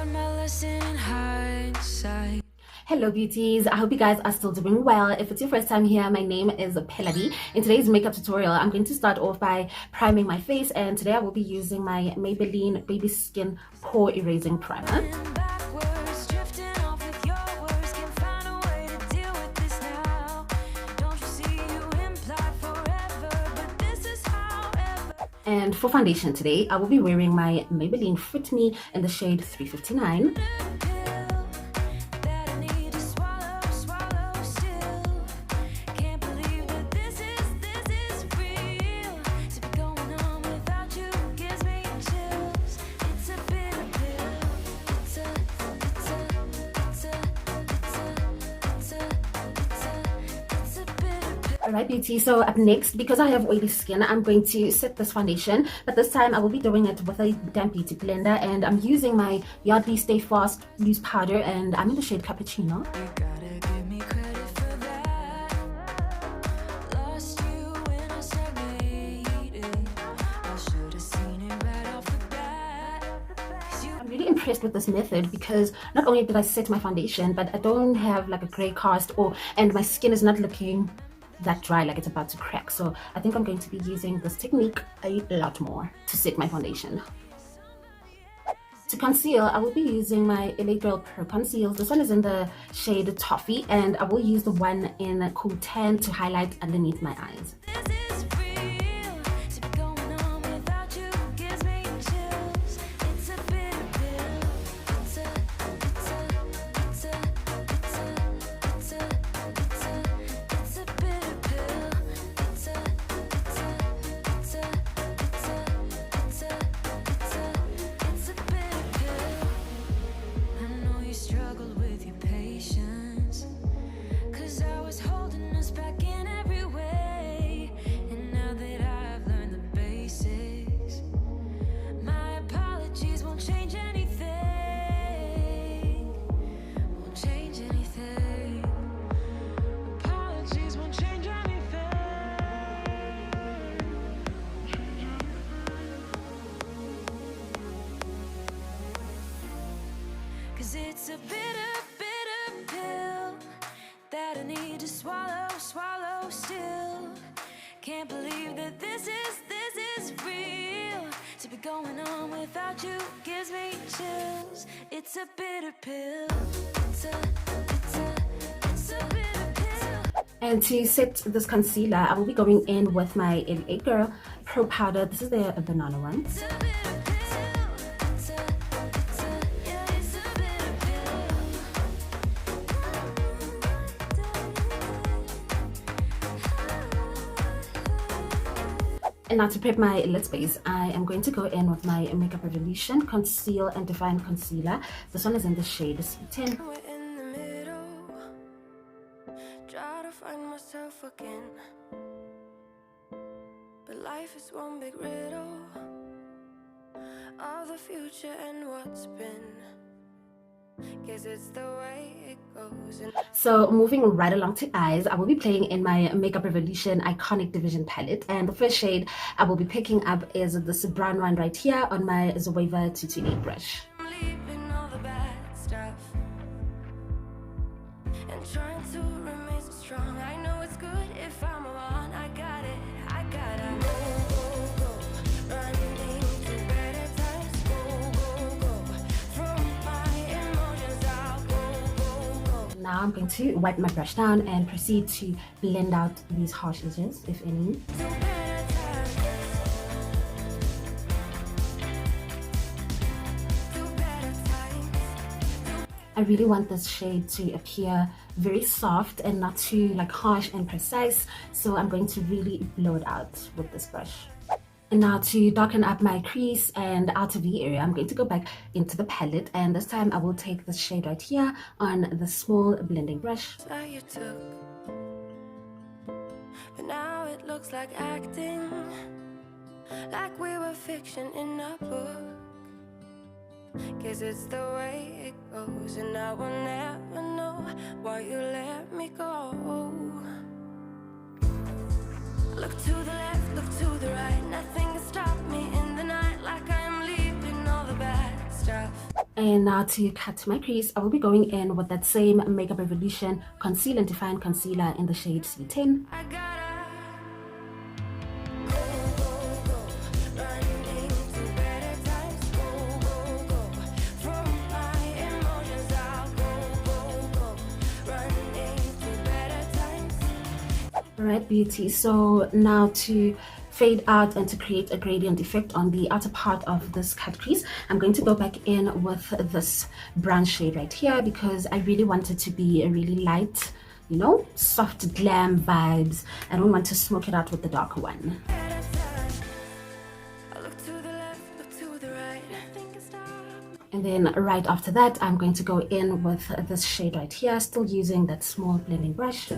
learned my lesson in hindsight. Hello beauties, I hope you guys are still doing well. If it's your first time here, my name is Peladi. In today's makeup tutorial, I'm going to start off by priming my face, and today I will be using my Maybelline Baby Skin Pore Erasing Primer. Backwards, drifting off with your words, can't find a way to deal with this now. Don't you see you imply forever, but this is however. And for foundation today, I will be wearing my Maybelline Fit Me in the shade 359. Alright beauty, so up next, because I have oily skin, I'm going to set this foundation, but this time I will be doing it with a damp beauty blender, and I'm using my Yardley Stay Fast loose powder, and I'm in the shade Cappuccino. Really impressed with this method because not only did I set my foundation, but I don't have like a gray cast, and my skin is not looking that dry like it's about to crack. So I think I'm going to be using this technique a lot more to set my foundation. To conceal, I will be using my LA Girl Pro Conceal. This one is in the shade Toffee, and I will use the one in Cool Tan to highlight underneath my eyes. It's a bitter pill that I need to swallow still. Can't believe that this is real. To be going on without you gives me chills. It's a bitter pill. It's a bitter pill. And to set this concealer, I will be going in with my LA Girl Pro Powder. This is the banana one. And now to prep my lid space, I am going to go in with my Makeup Revolution Conceal and Define Concealer. This one is in the shade C10. We're in the middle, try to find myself again, but life is one big riddle of the future and what's been. Guess it's the way it goes. So moving right along to eyes, I will be playing in my Makeup Revolution Iconic Division palette, and the first shade I will be picking up is this brown one right here on my Zoeva 228 brush. I'm leaving all the bad stuff and trying to remain so strong. I know it's good if I'm alone. I got it. Go, running to better times. Go, from my emotions I'll go. Now I'm going to wipe my brush down and proceed to blend out these harsh edges, if any. I really want this shade to appear very soft and not too like harsh and precise, so I'm going to really blow it out with this brush. And now to darken up my crease and outer V area, I'm going to go back into the palette, and this time I will take this shade right here on the small blending brush. That you took, but now it looks like acting, like we were fiction in a book. Guess it's the way it goes, and I will never know why you let me go. Look to the left, look to the right, nothing can stop me in the night, like I'm leaving all the bad stuff. And now to cut my crease, I will be going in with that same Makeup Revolution Conceal and Define Concealer in the shade C10. I gotta Alright, beauty. So now to fade out and to create a gradient effect on the outer part of this cut crease, I'm going to go back in with this brown shade right here because I really want it to be a really light, you know, soft glam vibes. I don't want to smoke it out with the darker one. And then right after that, I'm going to go in with this shade right here, still using that small blending brush.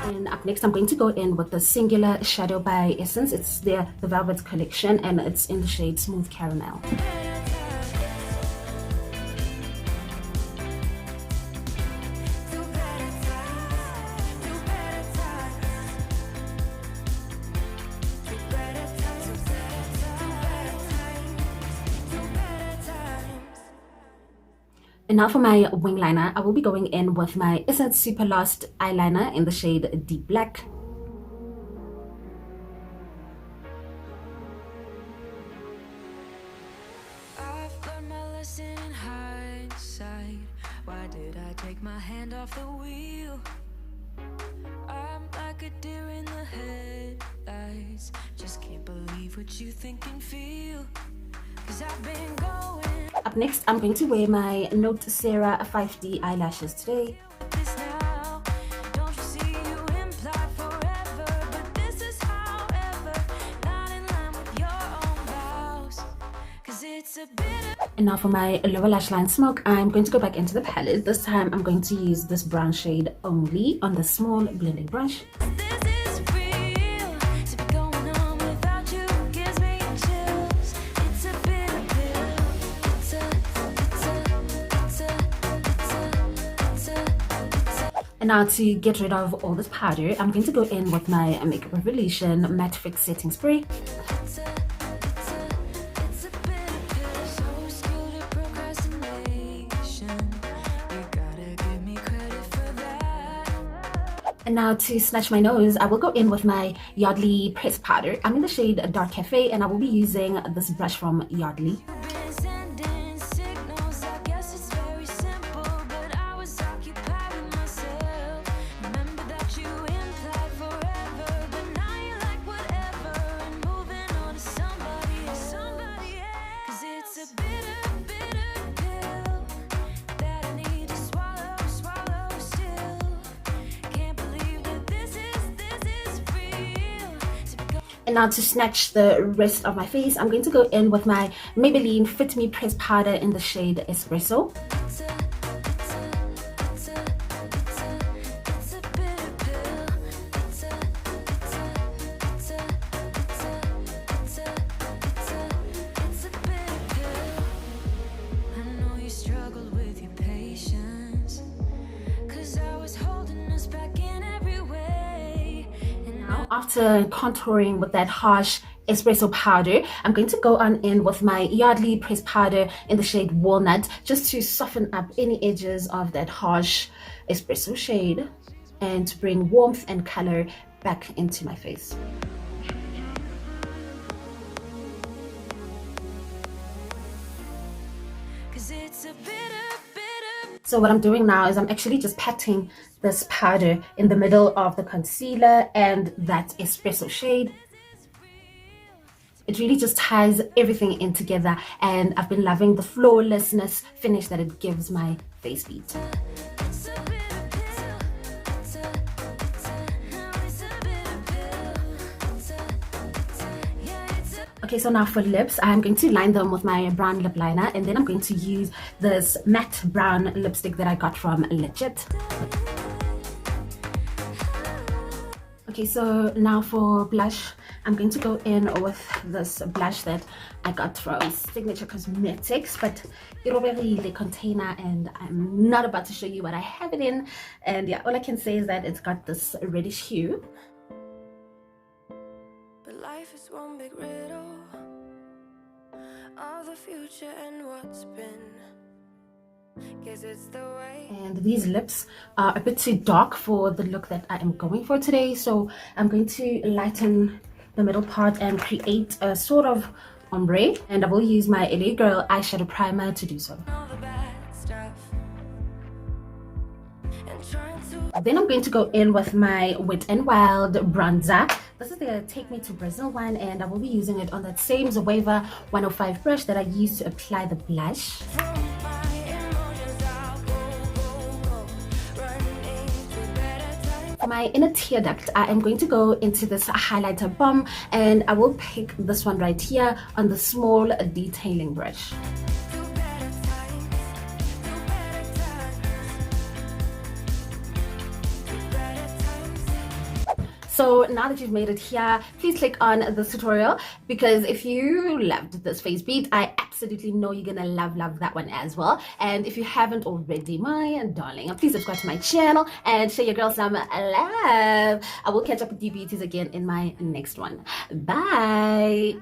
And up next, I'm going to go in with the Singular Shadow by Essence. It's the Velvet Collection, and it's in the shade Smooth Caramel. And now for my wing liner, I will be going in with my Essence Super Lost eyeliner in the shade Deep Black. I've learned my lesson in hindsight. Why did I take my hand off the wheel? I'm like a deer in the headlights. Just can't believe what you think and feel. 'Cause I've been going. Up next, I'm going to wear my Note Sarah 5D eyelashes today. This now, don't you see you imply forever, but this is however, not in line with your own vows. 'Cause it's a bitter. And now for my lower lash line smoke, I'm going to go back into the palette. This time, I'm going to use this brown shade only on the small blending brush. This is real. To be going on without you gives me chills. It's a bitter pill. And now to get rid of all this powder, I'm going to go in with my Makeup Revolution Matte Fix Setting Spray. And now to snatch my nose, I will go in with my Yardley Press Powder. I'm in the shade Dark Cafe, and I will be using this brush from Yardley. And now to snatch the rest of my face, I'm going to go in with my Maybelline Fit Me Press Powder in the shade Espresso. After contouring with that harsh espresso powder, I'm going to go on in with my Yardley Press Powder in the shade Walnut, just to soften up any edges of that harsh espresso shade and to bring warmth and color back into my face. So what I'm doing now is I'm actually just patting this powder in the middle of the concealer and that espresso shade. It really just ties everything in together, and I've been loving the flawlessness finish that it gives my face beat. Okay, so now for lips, I'm going to line them with my brown lip liner, and then I'm going to use this matte brown lipstick that I got from Legit. Okay, so now for blush, I'm going to go in with this blush that I got from Signature Cosmetics, but it'll be the container, and I'm not about to show you what I have it in. And yeah, all I can say is that it's got this reddish hue. But life is one big riddle of the future and what's been. Guess it's the way. And these lips are a bit too dark for the look that I am going for today, so I'm going to lighten the middle part and create a sort of ombre, and I will use my LA Girl eyeshadow primer to do so. All the bad stuff. And trying to Then I'm going to go in with my Wet n Wild bronzer. This is the Take Me to Brazil one, and I will be using it on that same Zoeva 105 brush that I used to apply the blush. from my emotions, I'll go, running to better times. For my inner tear duct, I am going to go into this highlighter bomb, and I will pick this one right here on the small detailing brush. To better times, to better times, to better times. So now that you've made it here, please click on this tutorial, because if you loved this face beat, I absolutely know you're gonna love that one as well. And if you haven't already, my darling, please subscribe to my channel and show your girl some love. I will catch up with you beauties again in my next one. Bye.